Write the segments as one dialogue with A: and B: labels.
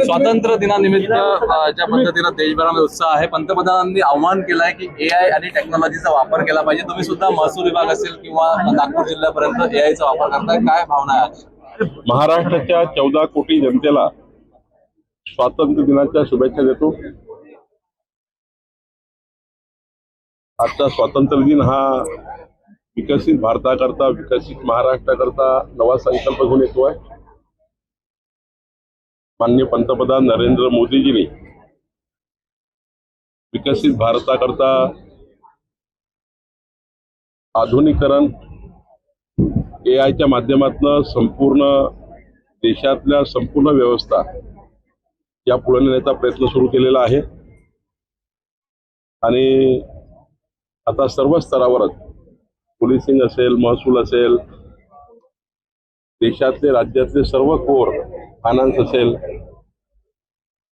A: स्वातंत्र्य दिनानिमित्त ज्या पद्धतीनं देशभरामध्ये उत्साह आहे, पंतप्रधानांनी आव्हान केलंय की AI आणि टेक्नॉलॉजीचा वापर केला पाहिजे. तुम्ही सुद्धा महसूल विभाग असेल किंवा नागपूर जिल्ह्यापर्यंत AIचा वापर करताय, काय भावना आहे?
B: महाराष्ट्राच्या 14 कोटी जनतेला स्वातंत्र्य दिनाच्या शुभेच्छा देतो. आजचा स्वातंत्र्य दिन हा विकसित भारताकरता, विकसित महाराष्ट्राकरता नवा संकल्प घेऊन येतोय. माननीय पंतप्रधान नरेंद्र मोदीजींनी विकसित भारताकरता आधुनिकीकरण AIच्या माध्यमातून संपूर्ण देशातल्या संपूर्ण व्यवस्था या पुढे नेण्याचा प्रयत्न सुरू केलेला आहे. आणि आता सर्व स्तरावरच पोलिसिंग असेल, महसूल असेल, देशातले राज्यातले सर्व कोर, फायनान्स असेल,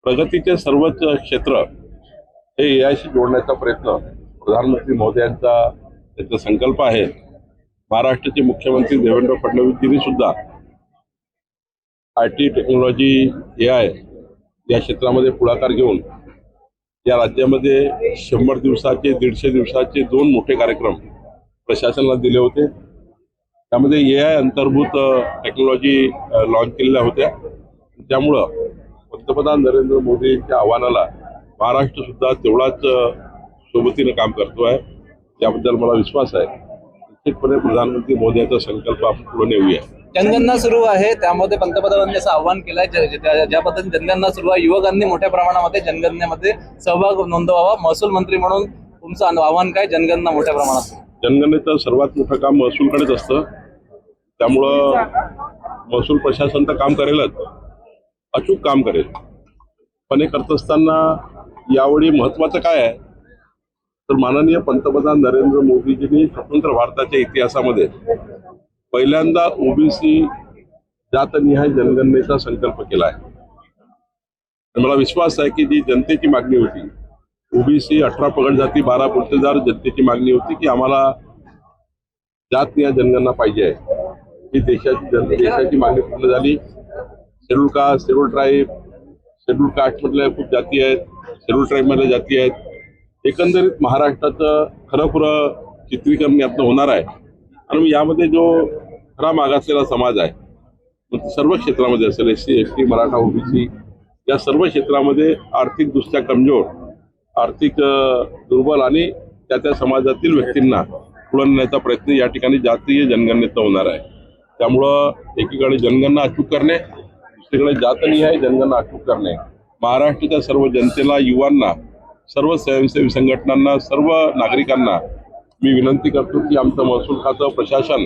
B: प्रगतीचे सर्वच क्षेत्र हे AIशी जोडण्याचा प्रयत्न प्रधानमंत्री महोदयांचा त्याचा संकल्प आहे. महाराष्ट्राचे मुख्यमंत्री देवेंद्र फडणवीसजींनी सुद्धा IT टेक्नॉलॉजी AI या क्षेत्रामध्ये पुढाकार घेऊन या राज्यामध्ये 100 दिवसाचे 150 दिवसाचे 2 मोठे कार्यक्रम प्रशासनाला दिले होते. त्यामध्ये AI अंतर्भूत टेक्नॉलॉजी लॉन्च केलेल्या होत्या. त्यामुळं पंतप्रधान नरेंद्र मोदींच्या आव्हानाला महाराष्ट्र सुद्धा तेवढाच सोबतीनं काम करतो आहे. याबद्दल मला विश्वास आहे. निश्चितपणे प्रधानमंत्री मोदींचा संकल्प आपण पुढे नेऊया.
A: जनगणना सुरू आहे, त्यामध्ये पंतप्रधानांनी असं आव्हान केलंय ज्या पद्धतीने जनगणना सुरू आहे, युवकांनी मोठ्या प्रमाणामध्ये जनगणनेमध्ये सहभाग नोंदवावा. महसूल मंत्री म्हणून तुमचं आव्हान काय? जनगणना मोठ्या प्रमाणात,
B: जनगणनेचं सर्वात मोठं काम महसूलकडेच असतं. त्यामुळं महसूल प्रशासन तर काम करेलच, अचूक काम करेल. पण हे करत असताना यावेळी महत्वाचं काय आहे तर माननीय पंतप्रधान नरेंद्र मोदीजींनी स्वतंत्र भारताच्या इतिहासामध्ये पहिल्यांदा OBC जातनिहाय जनगणनेचा संकल्प केला आहे. मला विश्वास आहे की जी जनतेची मागणी होती, OBC 18 पगड जाती 12 बोलतेदार जनतेची मागणी होती की आम्हाला जातनिहाय जनगणना पाहिजे आहे. ही देशाची मागणी पूर्ण झाली. Schedule caste, schedule tribe, schedule caste मधल्या खूप जाती आहेत, शेड्यूल ट्राईब मधल्या जाती आहेत. एकंदरीत महाराष्ट्राचं खरं चित्रीकरण यातनं होणार आहे. आणि यामध्ये जो खरा मागासलेला समाज आहे, मग सर्व क्षेत्रामध्ये असेल, SC, ST, मराठा, OBC या सर्व क्षेत्रामध्ये आर्थिकदृष्ट्या कमजोर, आर्थिक दुर्बल आणि त्या समाजातील व्यक्तींना पुढे नेण्याचा प्रयत्न या ठिकाणी जातीय जनगणनेत होणार आहे. त्यामुळं एकीकडे जनगणना अचूक करणे, दुसरीकडे जातनिहाय जनगणना अचूक करणे. महाराष्ट्राच्या सर्व जनतेला, युवांना, सर्व स्वयंसेवी संघटनांना, सर्व नागरिकांना मी विनंती करतो की आमचं महसूल खातं, प्रशासन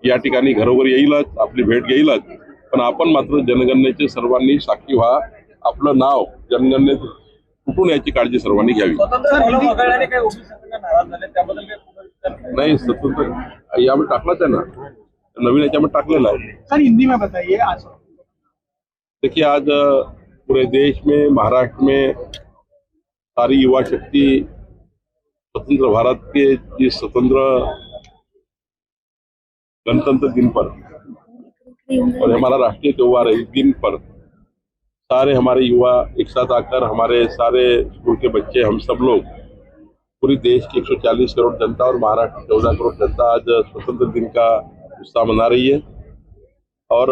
B: या ठिकाणी घरोघरी येईलच, आपली भेट घेईलच, पण आपण मात्र जनगणनेचे सर्वांनी साक्षी व्हा. आपलं नाव जनगणनेत कुठून याची काळजी सर्वांनी घ्यावी. नाही, स्वतंत्र यामध्ये टाकलाच आहे ना, नवीन याच्यामध्ये टाकलेला आहे. देखिए, आज पूरे देश में, महाराष्ट्र में सारी युवा शक्ति स्वतंत्र भारत के इस स्वतंत्र गणतंत्र दिन पर और हमारा राष्ट्रीय त्योहार है, इस दिन पर सारे हमारे युवा एक साथ आकर, हमारे सारे स्कूल के बच्चे, हम सब लोग, पूरी देश की 140 करोड़ जनता और महाराष्ट्र 14 करोड़ जनता आज स्वतंत्र दिन का उत्साह मना रही है. और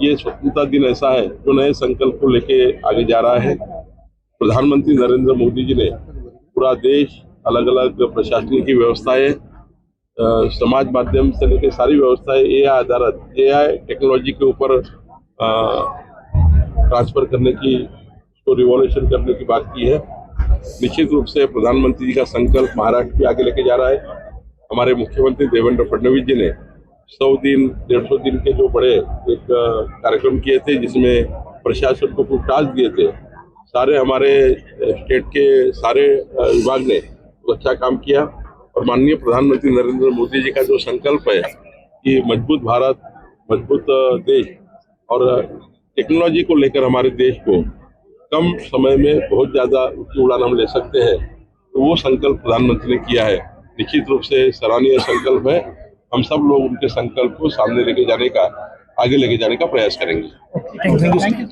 B: ये स्वतंत्रता दिन ऐसा है जो नए संकल्प को लेके आगे जा रहा है. प्रधानमंत्री नरेंद्र मोदी जी ने पूरा देश, अलग अलग प्रशासनिक की व्यवस्थाएं, समाज माध्यम से लेकर सारी व्यवस्थाएं AI आधारित, AI टेक्नोलॉजी के ऊपर ट्रांसफर करने की, उसको रिवॉल्यूशन करने की बात की है. निश्चित रूप से प्रधानमंत्री जी का संकल्प महाराष्ट्र के आगे लेके जा रहा है. हमारे मुख्यमंत्री देवेंद्र फडणवीस जी ने 100 दिन 150 दिन के जो बड़े एक कार्यक्रम किए थे, जिसमें प्रशासन को कुछ टास्क दिए थे, सारे हमारे स्टेट के सारे विभाग ने अच्छा काम किया. और माननीय प्रधानमंत्री नरेंद्र मोदी जी का जो संकल्प है कि मजबूत भारत, मजबूत देश, और टेक्नोलॉजी को लेकर हमारे देश को कम समय में बहुत ज़्यादा ऊंची उड़ान हम ले सकते हैं, तो वो संकल्प प्रधानमंत्री ने किया है, निश्चित रूप से सराहनीय संकल्प है। हम सब लोग उनके संकल्प को सामने लेके जाने का, आगे लेके जाने का प्रयास करेंगे।
C: Thank you.